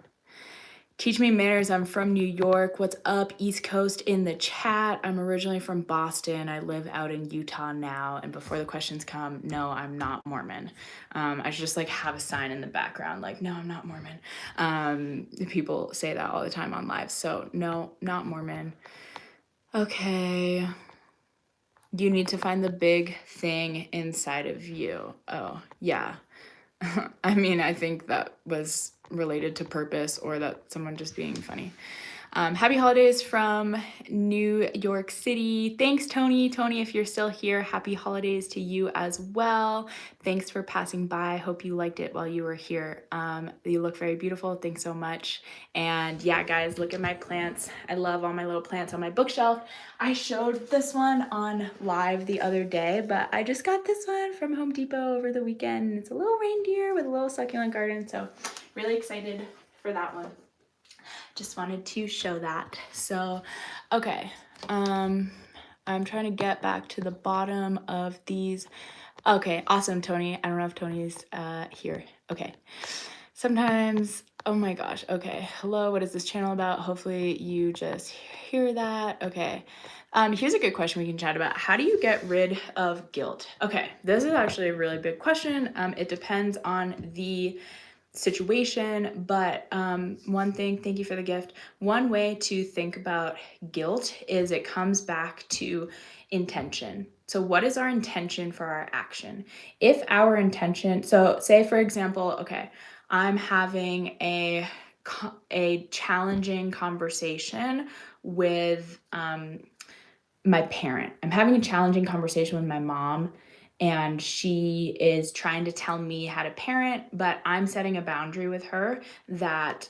Teach me manners. I'm from New York. What's up, East Coast in the chat? I'm originally from Boston. I live out in Utah now. And before the questions come, no, I'm not Mormon. I should just have a sign in the background like, no, I'm not Mormon. People say that all the time on live. So no, not Mormon. Okay. You need to find the big thing inside of you. Oh, yeah. I mean, I think that was related to purpose or that someone just being funny. Happy holidays from New York City. Thanks, Tony. Tony, if you're still here, happy holidays to you as well. Thanks for passing by. Hope you liked it while you were here. You look very beautiful. Thanks so much. And yeah, guys, look at my plants. I love all my little plants on my bookshelf. I showed this one on live the other day, but I just got this one from Home Depot over the weekend. It's a little reindeer with a little succulent garden, so really excited for that one. Just wanted to show that. So, okay. I'm trying to get back to the bottom of these. Okay, awesome, Tony. I don't know if Tony's here. Okay. Sometimes, oh my gosh. Okay. Hello, what is this channel about? Hopefully you just hear that. Okay. Here's a good question we can chat about. How do you get rid of guilt? Okay, this is actually a really big question. It depends on the situation, but one thing, thank you for the gift. One way to think about guilt is it comes back to intention. So what is our intention for our action? If our intention, so say for example, okay, I'm having a challenging conversation with my parent. I'm having a challenging conversation with my mom, and she is trying to tell me how to parent, but I'm setting a boundary with her that,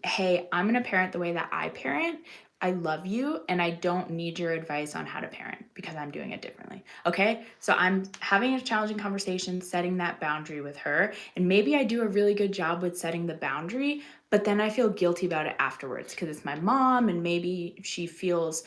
hey, I'm going to parent the way that I parent. I love you, and I don't need your advice on how to parent because I'm doing it differently. Okay. So I'm having a challenging conversation, setting that boundary with her. And maybe I do a really good job with setting the boundary, but then I feel guilty about it afterwards because it's my mom, and maybe she feels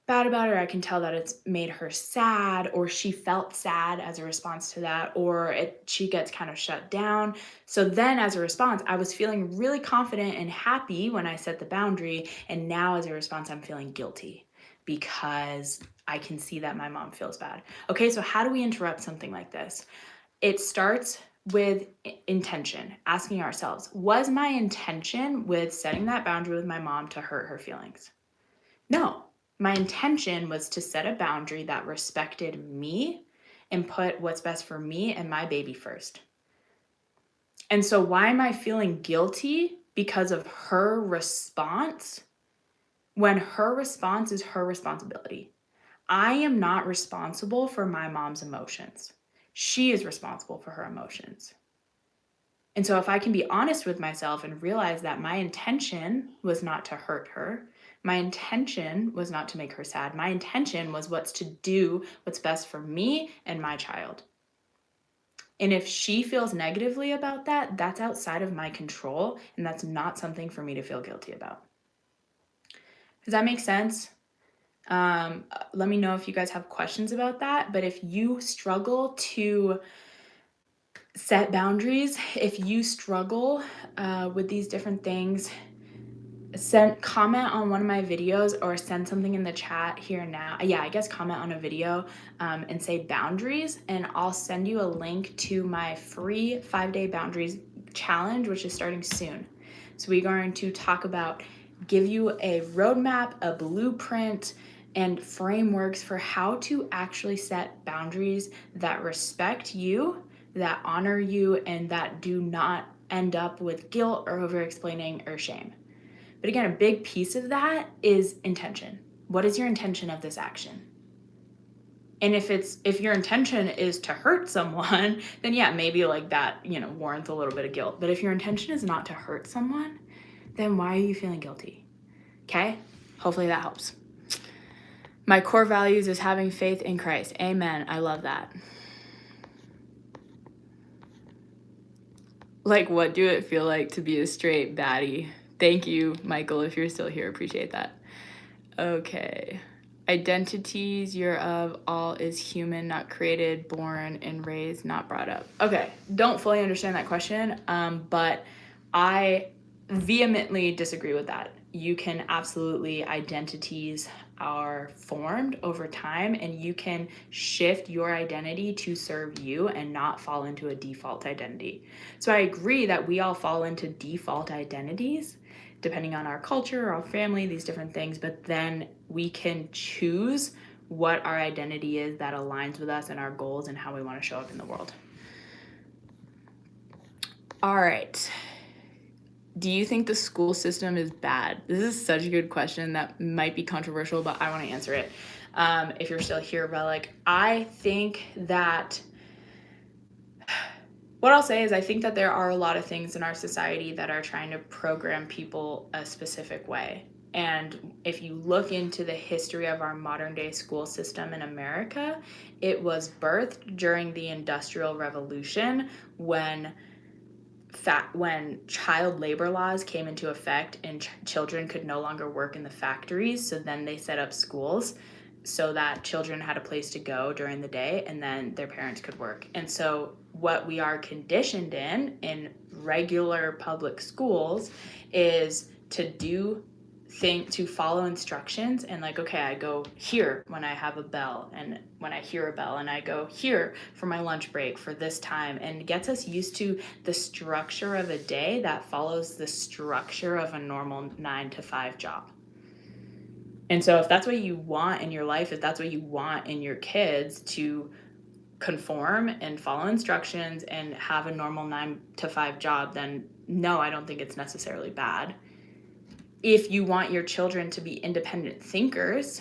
bad about it, or I can tell that it's made her sad, or she felt sad as a response to that, or she gets kind of shut down. So then as a response, I was feeling really confident and happy when I set the boundary, and now as a response, I'm feeling guilty because I can see that my mom feels bad. Okay, so how do we interrupt something like this? It starts with intention, asking ourselves, was my intention with setting that boundary with my mom to hurt her feelings? No. My intention was to set a boundary that respected me and put what's best for me and my baby first. And so why am I feeling guilty because of her response when her response is her responsibility? I am not responsible for my mom's emotions. She is responsible for her emotions. And so if I can be honest with myself and realize that my intention was not to hurt her, my intention was not to make her sad. My intention was to do what's best for me and my child. And if she feels negatively about that, that's outside of my control, and that's not something for me to feel guilty about. Does that make sense? Let me know if you guys have questions about that. But if you struggle to set boundaries, if you struggle with these different things, comment on one of my videos or send something in the chat here now. Yeah, I guess comment on a video and say boundaries, and I'll send you a link to my free 5-day boundaries challenge, which is starting soon. So we're going to talk about, give you a roadmap, a blueprint, and frameworks for how to actually set boundaries that respect you, that honor you, and that do not end up with guilt or over-explaining or shame. But again, a big piece of that is intention. What is your intention of this action? And if your intention is to hurt someone, then yeah, maybe like that, warrants a little bit of guilt. But if your intention is not to hurt someone, then why are you feeling guilty? Okay? Hopefully that helps. My core values is having faith in Christ. Amen. I love that. Like, what do it feel like to be a straight baddie? Thank you, Michael, if you're still here. Appreciate that. Okay. Identities you're of all is human, not created, born and raised, not brought up. Okay. Don't fully understand that question, but I vehemently disagree with that. You can absolutely, identities are formed over time, and you can shift your identity to serve you and not fall into a default identity. So I agree that we all fall into default identities depending on our culture, our family, these different things, but then we can choose what our identity is that aligns with us and our goals and how we want to show up in the world. All right. Do you think the school system is bad? This is such a good question that might be controversial, but I want to answer it. If you're still here, but like, I think that what I'll say is I think that there are a lot of things in our society that are trying to program people a specific way. And if you look into the history of our modern day school system in America, it was birthed during the Industrial Revolution when child labor laws came into effect and children could no longer work in the factories. So then they set up schools so that children had a place to go during the day and then their parents could work. And so what we are conditioned in regular public schools is to follow instructions and like, okay, I go here when I have a bell and when I hear a bell, and I go here for my lunch break for this time, and gets us used to the structure of a day that follows the structure of a normal 9-to-5 job. And so if that's what you want in your life, if that's what you want in your kids, to conform and follow instructions and have a normal 9-to-5 job, then no, I don't think it's necessarily bad. If you want your children to be independent thinkers,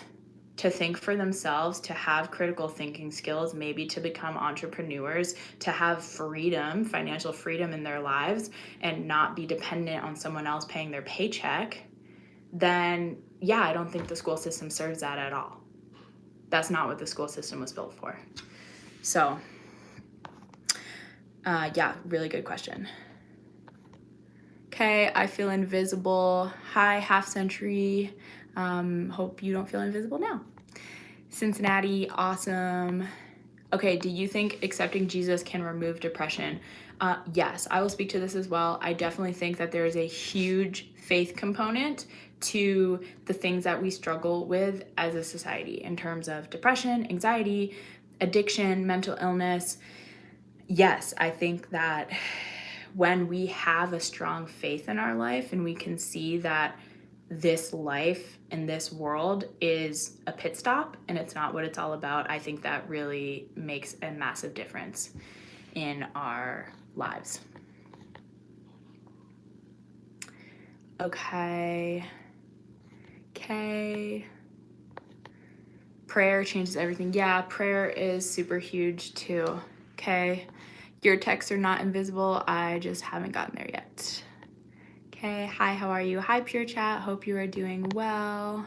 to think for themselves, to have critical thinking skills, maybe to become entrepreneurs, to have freedom, financial freedom in their lives, and not be dependent on someone else paying their paycheck, then yeah, I don't think the school system serves that at all. That's not what the school system was built for. So, yeah, really good question. Okay, I feel invisible. Hi, half century. Hope you don't feel invisible now. Cincinnati, awesome. Okay, do you think accepting Jesus can remove depression? Yes, I will speak to this as well. I definitely think that there is a huge faith component to the things that we struggle with as a society in terms of depression, anxiety, addiction, mental illness. Yes, I think that when we have a strong faith in our life and we can see that this life and this world is a pit stop and it's not what it's all about, I think that really makes a massive difference in our lives. Okay. Prayer changes everything. Yeah, prayer is super huge too. Okay. Your texts are not invisible. I just haven't gotten there yet. Okay. Hi, how are you? Hi, Pure Chat. Hope you are doing well.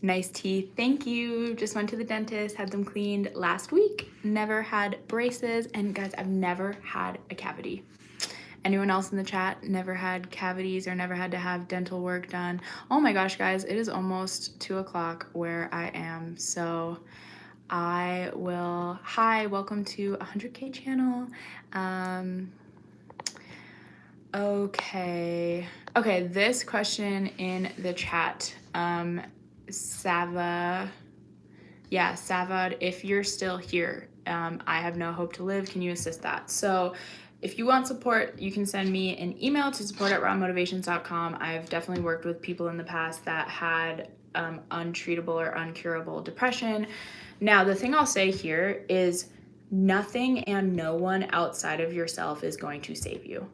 Nice teeth. Thank you. Just went to the dentist, had them cleaned last week. Never had braces. And guys, I've never had a cavity. Anyone else in the chat never had cavities or never had to have dental work done? Oh my gosh, guys, it is almost 2:00 where I am. So I will, hi, welcome to 100K channel. Okay, this question in the chat, Savad, if you're still here, I have no hope to live, can you assist that? So if you want support, you can send me an email to support@rawmotivations.com. I've definitely worked with people in the past that had untreatable or uncurable depression. Now, the thing I'll say here is nothing and no one outside of yourself is going to save you.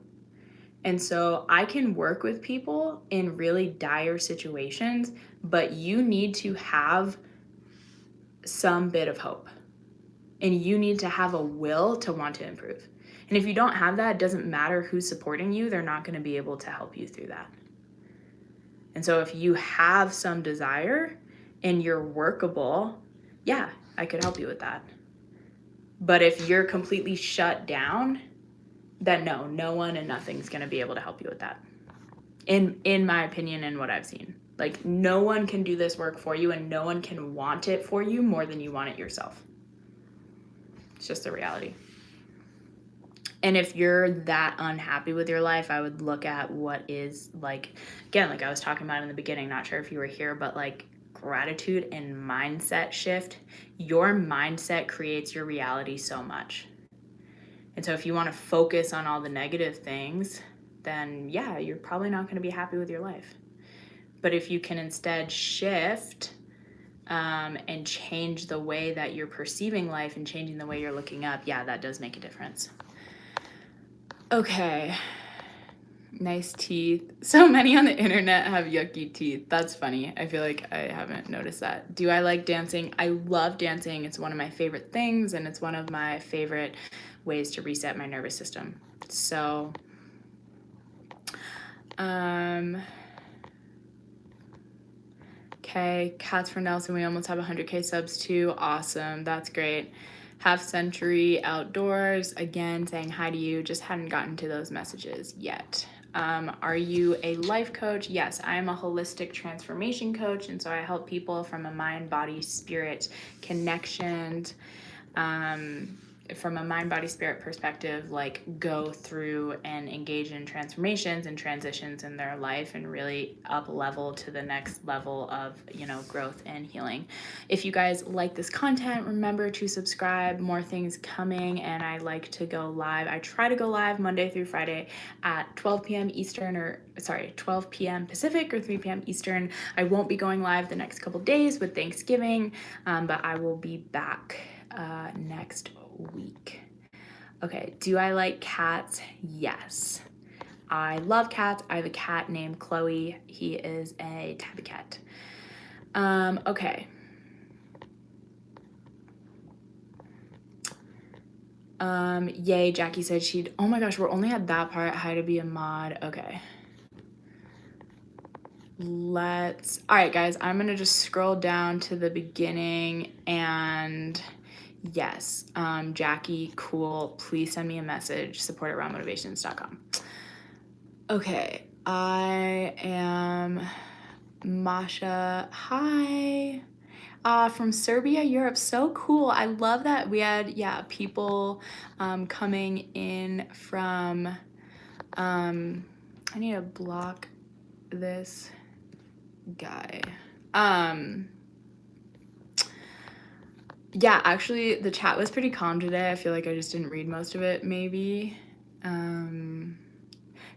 And so I can work with people in really dire situations, but you need to have some bit of hope. And you need to have a will to want to improve. And if you don't have that, it doesn't matter who's supporting you, they're not going to be able to help you through that. And so if you have some desire and you're workable, yeah, I could help you with that. But if you're completely shut down, then no one and nothing's going to be able to help you with that. In my opinion and what I've seen. Like, no one can do this work for you and no one can want it for you more than you want it yourself. It's just the reality. And if you're that unhappy with your life, I would look at what is, like, again, like I was talking about in the beginning, not sure if you were here, but like gratitude and mindset shift. Your mindset creates your reality so much. And so if you want to focus on all the negative things, then yeah, you're probably not going to be happy with your life. But if you can instead shift and change the way that you're perceiving life and changing the way you're looking up, yeah, that does make a difference. Okay. Nice teeth. So many on the internet have yucky teeth. That's funny. I feel like I haven't noticed that. Do I like dancing? I love dancing. It's one of my favorite things, and it's one of my favorite ways to reset my nervous system. So, okay, Cats for Nelson. We almost have 100K subs too. Awesome. That's great. Half Century Outdoors. Again, saying hi to you. Just hadn't gotten to those messages yet. Are you a life coach? Yes, I am a holistic transformation coach, and so I help people from a mind, body, spirit connection, from a mind, body, spirit perspective, like go through and engage in transformations and transitions in their life and really up level to the next level of, growth and healing. If you guys like this content, remember to subscribe. More things coming, and I like to go live. I try to go live Monday through Friday at 12 p.m. Eastern, 12 p.m. Pacific or 3 p.m. Eastern. I won't be going live the next couple days with Thanksgiving, but I will be back next week. Okay, do I like cats? Yes. I love cats. I have a cat named Chloe. He is a tabby cat. Okay. Yay, Jackie said she'd, oh my gosh, we're only at that part, how to be a mod. Okay. All right, guys, I'm gonna just scroll down to the beginning, and yes, Jackie, cool, please send me a message, support@roundmotivations.com. Okay, I am Masha. Hi. From Serbia, Europe. So cool. I love that we had, people coming in from, I need to block this guy. Yeah, actually, the chat was pretty calm today. I feel like I just didn't read most of it, maybe.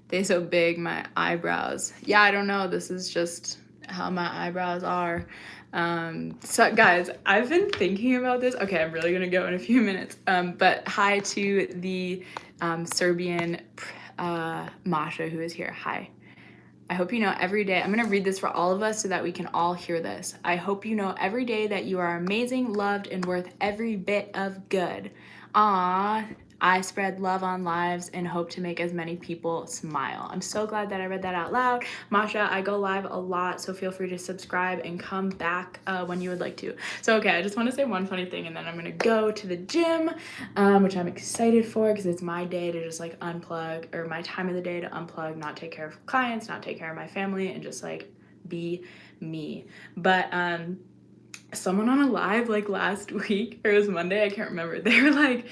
They so big, my eyebrows. Yeah, I don't know. This is just how my eyebrows are. So guys, I've been thinking about this. Okay, I'm really gonna go in a few minutes. But hi to the Serbian Masha who is here. Hi. I hope you know every day, I'm gonna read this for all of us so that we can all hear this. I hope you know every day that you are amazing, loved, and worth every bit of good. I spread love on lives and hope to make as many people smile. I'm so glad that I read that out loud. Masha, I go live a lot, so feel free to subscribe and come back when you would like to. So, okay, I just want to say one funny thing, and then I'm going to go to the gym, which I'm excited for because it's my day to just like unplug, or my time of the day to unplug, not take care of clients, not take care of my family, and just like be me. But someone on a live like last week, or it was Monday, I can't remember, they were like,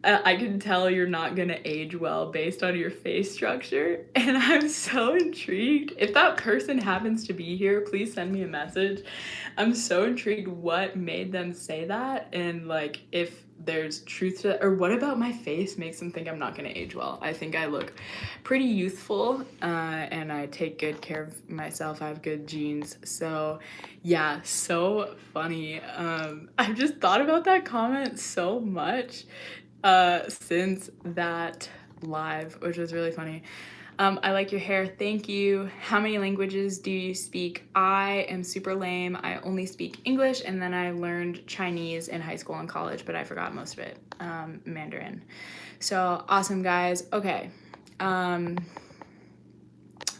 I can tell you're not gonna age well based on your face structure, and I'm so intrigued. If that person happens to be here, please send me a message. I'm so intrigued what made them say that, and like if there's truth to that, or what about my face makes them think I'm not gonna age well. I think I look pretty youthful, and I take good care of myself. I have good genes, so yeah, so funny. I've just thought about that comment so much since that live, which was really funny. I like your hair. Thank you. How many languages do you speak? I am super lame. I only speak English, and then I learned Chinese in high school and college, but I forgot most of it. Mandarin. So awesome, guys. Okay.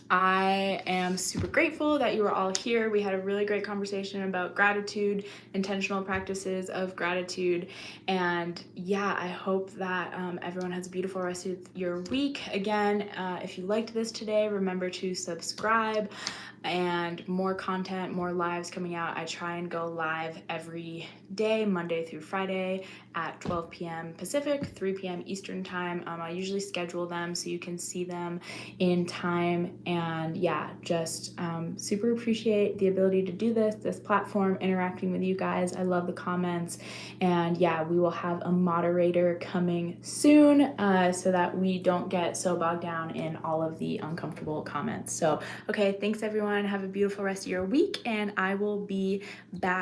I am super grateful that you are all here. We had a really great conversation about gratitude, intentional practices of gratitude, and yeah, I hope that everyone has a beautiful rest of your week. Again, if you liked this today, remember to subscribe, and more content, more lives coming out. I try and go live every day, Monday through Friday at 12 p.m. Pacific, 3 p.m. Eastern time. I usually schedule them so you can see them in time, and yeah, just super appreciate the ability to do this platform, interacting with you guys. I love the comments, and yeah, we will have a moderator coming soon so that we don't get so bogged down in all of the uncomfortable comments. So, okay, thanks everyone. Have a beautiful rest of your week, and I will be back.